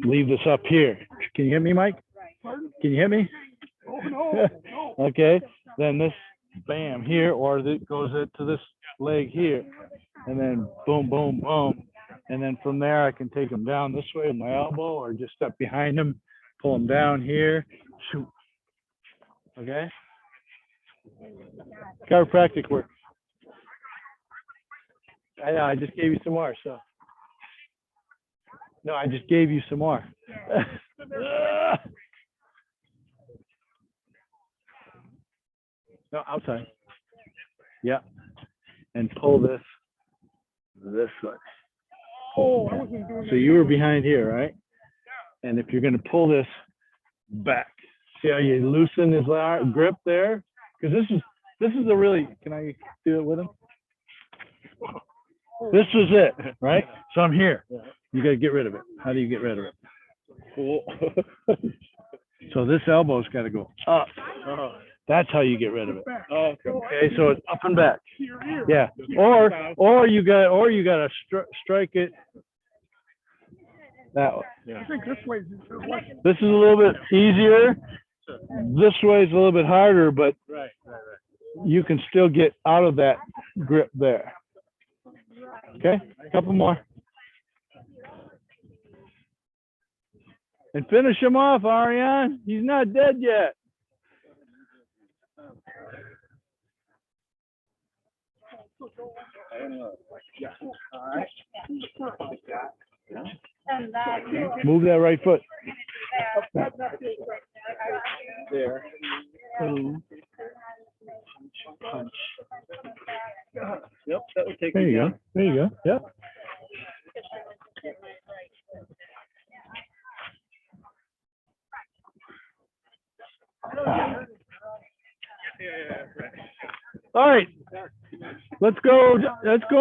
leave this up here. Can you hit me, Mike? Can you hit me? Oh, no. Okay. Then this, bam, here, or it goes to this leg here. And then boom, boom, boom. And then from there, I can take him down this way with my elbow, or just step behind him, pull him down here, shoot. Okay? Chiropractic work. I know, I just gave you some more, so. No, I just gave you some more. No, outside. Yeah. And pull this way. Oh, I wasn't doing So you were behind here, right? And if you're going to pull this back, see how you loosen his grip there? Because this is a really, can I do it with him? This is it, right? So I'm here. You got to get rid of it. How do you get rid of it? So this elbow's got to go up. That's how you get rid of it. Okay, so it's up and back. Yeah. Or you got to strike it that way. I think this way. This is a little bit easier. This way is a little bit harder, but you can still get out of that grip there. Okay, a couple more. And finish him off, Ariane. He's not dead yet. And that. Move that right foot. There. Boom. Punch. Yep, that would take There me you down. go. There you go. Yep. All right. Let's go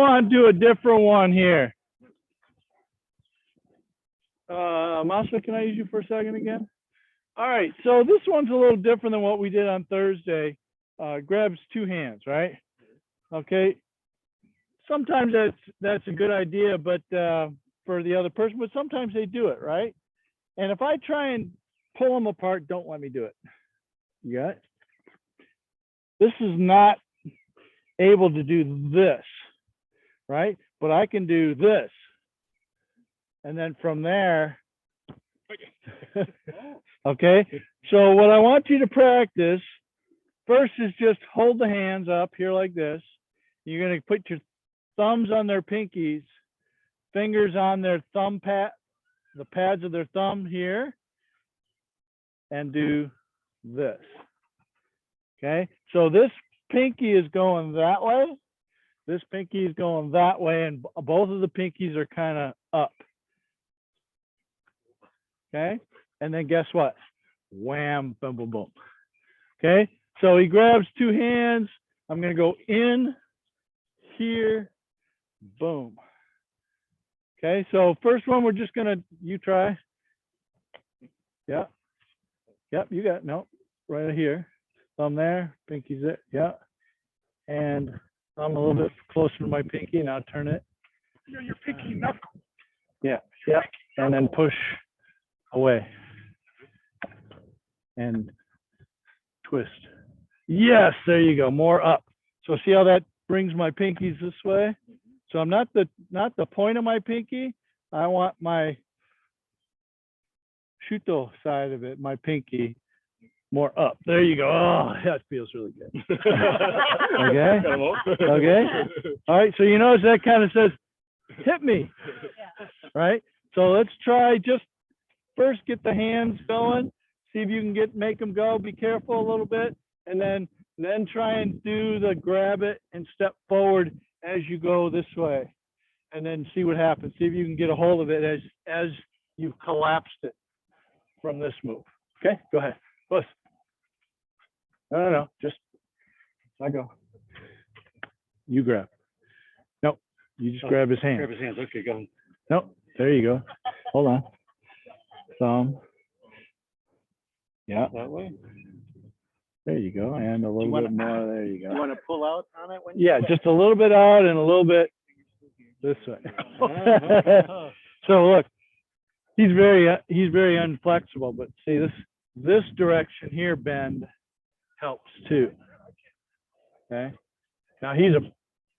on to a different one here. Masha, can I use you for a second again? All right, so this one's a little different than what we did on Thursday. Grabs two hands, right? Okay. Sometimes that's a good idea, but for the other person, but sometimes they do it, right? And if I try and pull them apart, don't let me do it. You got it? This is not able to do this, right? But I can do this. And then from there, okay? So what I want you to practice first is just hold the hands up here like this. You're going to put your thumbs on their pinkies, fingers on their thumb pad, the pads of their thumb here, and do this. Okay, so this pinky is going that way. This pinky is going that way, and both of the pinkies are kind of up. Okay, and then guess what? Wham, boom, boom, boom. Okay, so he grabs two hands. I'm going to go in here, boom. Okay, so first one, we're just going to, you try. Yeah. Yep, you got, no, right here. Thumb there, pinky's there, yeah. And thumb a little bit closer to my pinky, now turn it. Your pinky knuckle. Yeah, yeah, and then push away. And twist. Yes, there you go, more up. So see how that brings my pinkies this way? So I'm not the point of my pinky, I want my shuto side of it, my pinky, more up. There you go. Oh, that feels really good. Okay. Okay. All right. So you notice that kind of says, hit me. Right. So let's try just first get the hands going. See if you can make them go. Be careful a little bit, and then try and do the grab it and step forward as you go this way, and then see what happens. See if you can get a hold of it as you've collapsed it from this move. Okay, go ahead. Push. No. Just I go. You grab. Nope. You just grab his hand. Grab his hands. Okay, go. Nope. There you go. Hold on. Thumb. Yeah. That way. There you go. And a little bit more. There you You go. want to pull out on it when Yeah, just a little bit out and a little bit this way. So look, he's very unflexible, but see this direction here bend helps too. Okay. Now he's a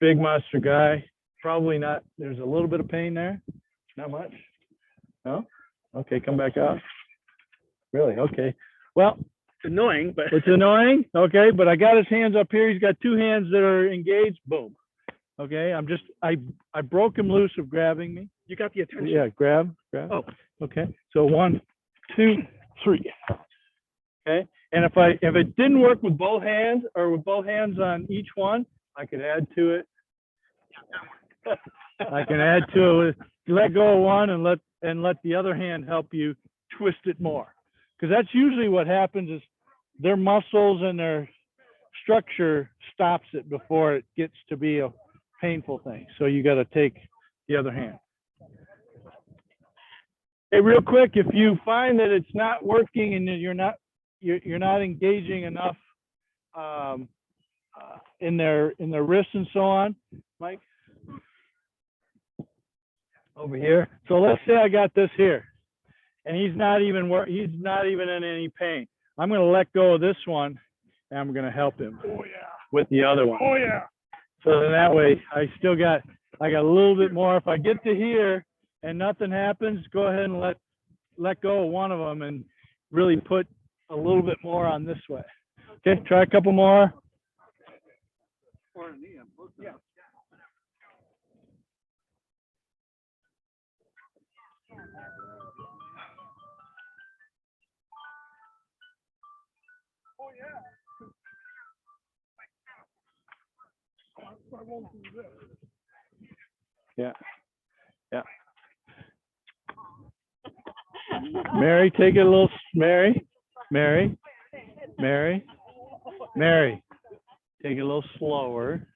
big monster guy. Probably not. There's a little bit of pain there. Not much. No. Okay, come back out. Really? Okay. Well, It's annoying, but it's annoying. Okay, but I got his hands up here. He's got two hands that are engaged. Boom. Okay. I broke him loose of grabbing me. you got the attention. Yeah, grab. Oh, Okay, so 1, 2, 3. Okay, and if it didn't work with both hands or with both hands on each one, I could add to it. I can add to it. Let go of one and let the other hand help you twist it more, because that's usually what happens is their muscles and their structure stops it before it gets to be a painful thing. So you got to take the other hand. Hey, real quick, if you find that it's not working and you're not engaging enough in their wrists and so on, Mike, over here. So let's say I got this here, and he's not even in any pain. I'm going to let go of this one, and I'm going to help him with the other one. Oh, yeah. So then that way, I got a little bit more. If I get to here and nothing happens, go ahead and let go of one of them and really put a little bit more on this way. Okay, try a couple more. So I won't do this. Yeah. Yeah. Mary, take it a little, Mary, Mary, Mary, Mary, take it a little slower.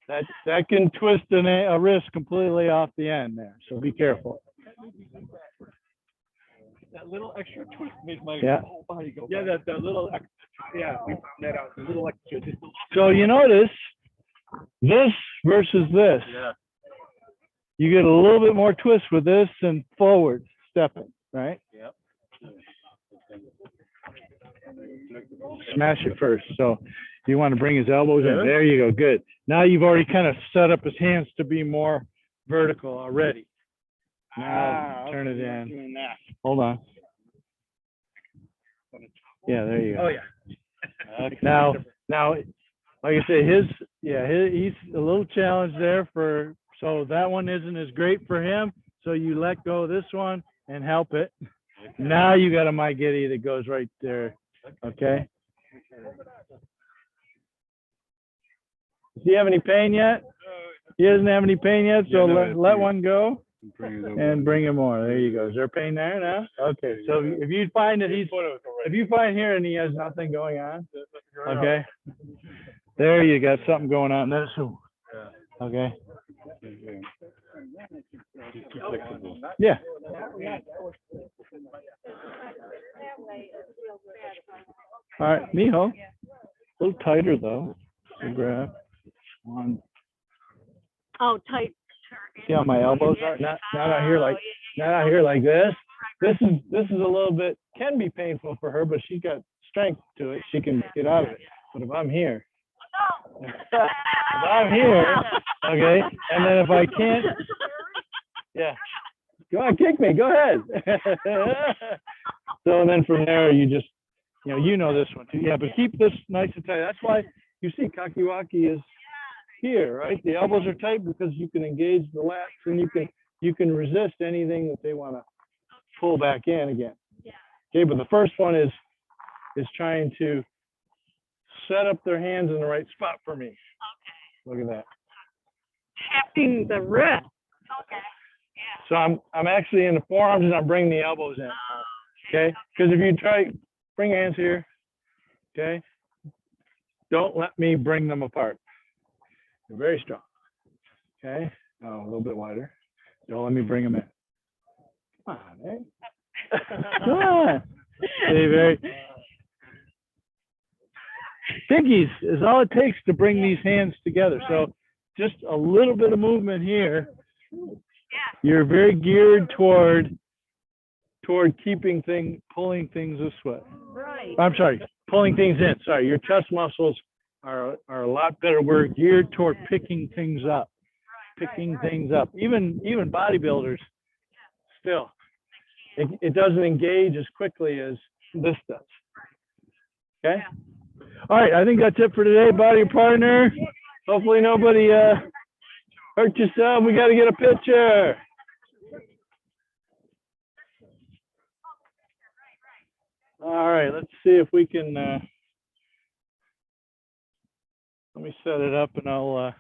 That can twist a wrist completely off the end there, so be careful. That little extra twist makes my Yeah. whole body go. Yeah, that little, yeah, we found that out. The little extra. So you notice this versus this. Yeah. You get a little bit more twist with this and forward stepping, right? Yep. Smash it first. So you want to bring his elbows in. Yeah. There you go. Good. Now you've already kind of set up his hands to be more vertical already. Now turn it in. Hold on. Yeah, there you go. Oh, yeah. Okay. Now, like I say, he's a little challenged there so that one isn't as great for him. So you let go of this one and help it. Now you got a Maigiri that goes right there. Okay. Does he have any pain yet? He doesn't have any pain yet, so let one go and bring him more. There you go. Is there pain there now? Okay. So if you find that if you find here and he has nothing going on, okay. There you got something going on. That's okay. Yeah. All right, Mijo. A little tighter though. So grab one. Oh, tight. See how my elbows are? Not out here like this. This is a little bit can be painful for her, but she's got strength to it. She can get out of it. But if I'm here, okay, and then if I can't, yeah, go on, kick me, go ahead. So then from there, you just, you know this one too. Yeah, but keep this nice and tight. That's why you see Kakiwaki is here, right? The elbows are tight because you can engage the lats and you can resist anything that they want to pull back in again. Okay, but the first one is trying to set up their hands in the right spot for me. Okay. Look at that. Tapping the wrist. Okay. Yeah. So I'm actually in the forearms and I'm bringing the elbows in. Okay? Because if you try, bring your hands here. Okay? Don't let me bring them apart. They're very strong. Okay? Oh, a little bit wider. Don't let me bring them in. Come on, eh? Come on. Stay very. Piggies is all it takes to bring these hands together. So just a little bit of movement here. You're very geared toward pulling things this way. Right. I'm sorry, pulling things in. Sorry, your chest muscles are a lot better. We're geared toward picking things up. Even bodybuilders, still, it doesn't engage as quickly as this does. Okay. All right, I think that's it for today, body partner. Hopefully nobody hurt yourself. We got to get a picture. All right, let's see if we can, let me set it up and I'll